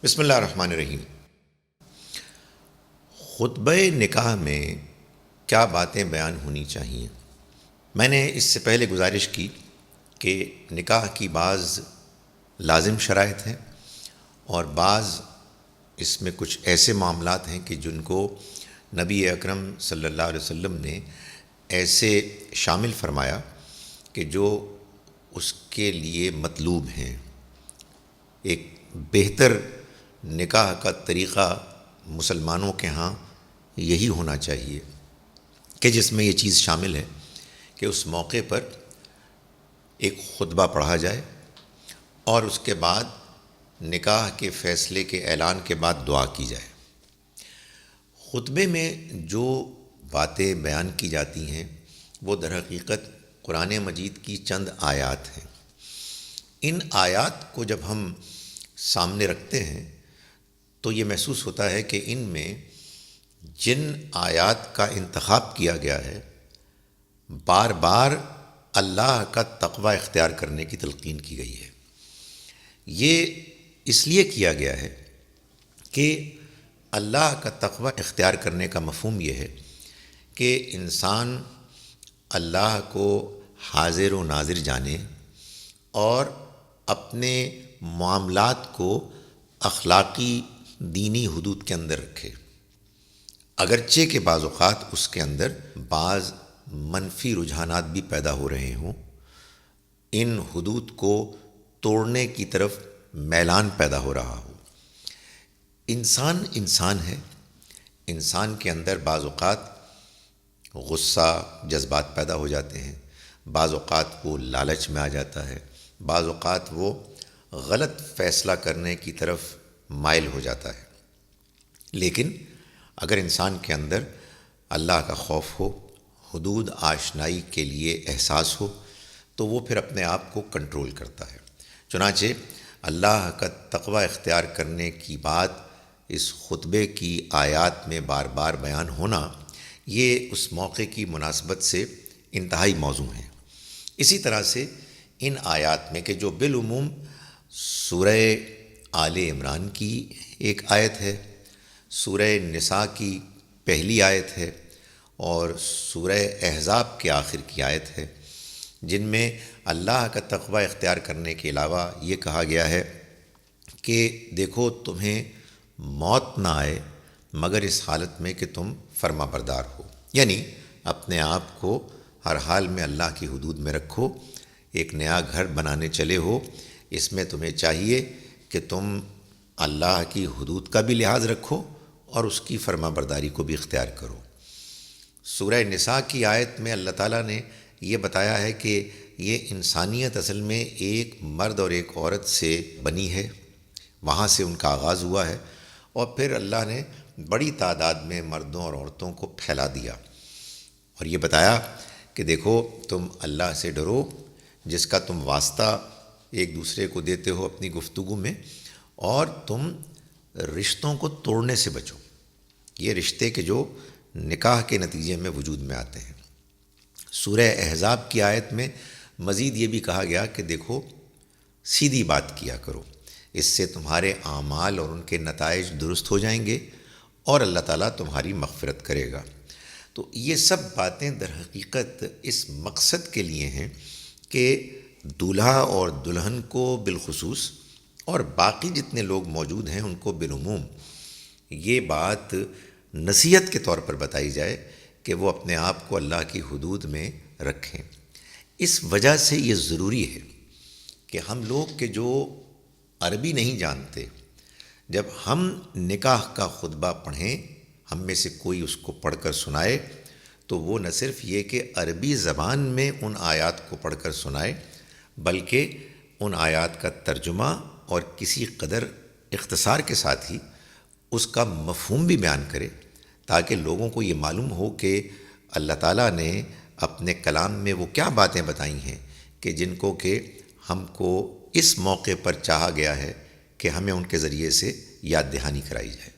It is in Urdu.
بسم اللہ الرحمن الرحیم۔ خطبہ نکاح میں کیا باتیں بیان ہونی چاہیے؟ میں نے اس سے پہلے گزارش کی کہ نکاح کی بعض لازم شرائط ہیں اور بعض اس میں کچھ ایسے معاملات ہیں کہ جن کو نبی اکرم صلی اللہ علیہ وسلم نے ایسے شامل فرمایا کہ جو اس کے لیے مطلوب ہیں۔ ایک بہتر نکاح کا طریقہ مسلمانوں کے ہاں یہی ہونا چاہیے کہ جس میں یہ چیز شامل ہے کہ اس موقع پر ایک خطبہ پڑھا جائے اور اس کے بعد نکاح کے فیصلے کے اعلان کے بعد دعا کی جائے۔ خطبے میں جو باتیں بیان کی جاتی ہیں وہ در حقیقت قرآن مجید کی چند آیات ہیں۔ ان آیات کو جب ہم سامنے رکھتے ہیں تو یہ محسوس ہوتا ہے کہ ان میں جن آیات کا انتخاب کیا گیا ہے بار بار اللہ کا تقوی اختیار کرنے کی تلقین کی گئی ہے۔ یہ اس لیے کیا گیا ہے کہ اللہ کا تقوی اختیار کرنے کا مفہوم یہ ہے کہ انسان اللہ کو حاضر و ناظر جانے اور اپنے معاملات کو اخلاقی دینی حدود کے اندر رکھے، اگرچہ کہ بعض اوقات اس کے اندر بعض منفی رجحانات بھی پیدا ہو رہے ہوں، ان حدود کو توڑنے کی طرف میلان پیدا ہو رہا ہو۔ انسان ہے، انسان کے اندر بعض اوقات غصہ جذبات پیدا ہو جاتے ہیں، بعض اوقات وہ لالچ میں آ جاتا ہے، بعض اوقات وہ غلط فیصلہ کرنے کی طرف مائل ہو جاتا ہے۔ لیکن اگر انسان کے اندر اللہ کا خوف ہو، حدود آشنائی کے لیے احساس ہو تو وہ پھر اپنے آپ کو کنٹرول کرتا ہے۔ چنانچہ اللہ کا تقوی اختیار کرنے کی بات اس خطبے کی آیات میں بار بار بیان ہونا یہ اس موقع کی مناسبت سے انتہائی موزوں ہے۔ اسی طرح سے ان آیات میں کہ جو بالعموم سورہ آل عمران کی ایک آیت ہے، سورہ نساء کی پہلی آیت ہے اور سورہ احزاب کے آخر کی آیت ہے، جن میں اللہ کا تقوی اختیار کرنے کے علاوہ یہ کہا گیا ہے کہ دیکھو تمہیں موت نہ آئے مگر اس حالت میں کہ تم فرما بردار ہو، یعنی اپنے آپ کو ہر حال میں اللہ کی حدود میں رکھو۔ ایک نیا گھر بنانے چلے ہو، اس میں تمہیں چاہیے کہ تم اللہ کی حدود کا بھی لحاظ رکھو اور اس کی فرما برداری کو بھی اختیار کرو۔ سورہ نساء کی آیت میں اللہ تعالیٰ نے یہ بتایا ہے کہ یہ انسانیت اصل میں ایک مرد اور ایک عورت سے بنی ہے، وہاں سے ان کا آغاز ہوا ہے اور پھر اللہ نے بڑی تعداد میں مردوں اور عورتوں کو پھیلا دیا اور یہ بتایا کہ دیکھو تم اللہ سے ڈرو جس کا تم واسطہ ایک دوسرے کو دیتے ہو اپنی گفتگو میں، اور تم رشتوں کو توڑنے سے بچو، یہ رشتے کے جو نکاح کے نتیجے میں وجود میں آتے ہیں۔ سورہ احزاب کی آیت میں مزید یہ بھی کہا گیا کہ دیکھو سیدھی بات کیا کرو، اس سے تمہارے اعمال اور ان کے نتائج درست ہو جائیں گے اور اللہ تعالیٰ تمہاری مغفرت کرے گا۔ تو یہ سب باتیں در حقیقت اس مقصد کے لیے ہیں کہ دولہا اور دلہن کو بالخصوص اور باقی جتنے لوگ موجود ہیں ان کو بالعموم یہ بات نصیحت کے طور پر بتائی جائے کہ وہ اپنے آپ کو اللہ کی حدود میں رکھیں۔ اس وجہ سے یہ ضروری ہے کہ ہم لوگ کہ جو عربی نہیں جانتے، جب ہم نکاح کا خطبہ پڑھیں، ہم میں سے کوئی اس کو پڑھ کر سنائے تو وہ نہ صرف یہ کہ عربی زبان میں ان آیات کو پڑھ کر سنائے بلکہ ان آیات کا ترجمہ اور کسی قدر اختصار کے ساتھ ہی اس کا مفہوم بھی بیان کرے تاکہ لوگوں کو یہ معلوم ہو کہ اللہ تعالیٰ نے اپنے کلام میں وہ کیا باتیں بتائی ہیں کہ جن کو کہ ہم کو اس موقع پر چاہا گیا ہے کہ ہمیں ان کے ذریعے سے یاد دہانی کرائی جائے۔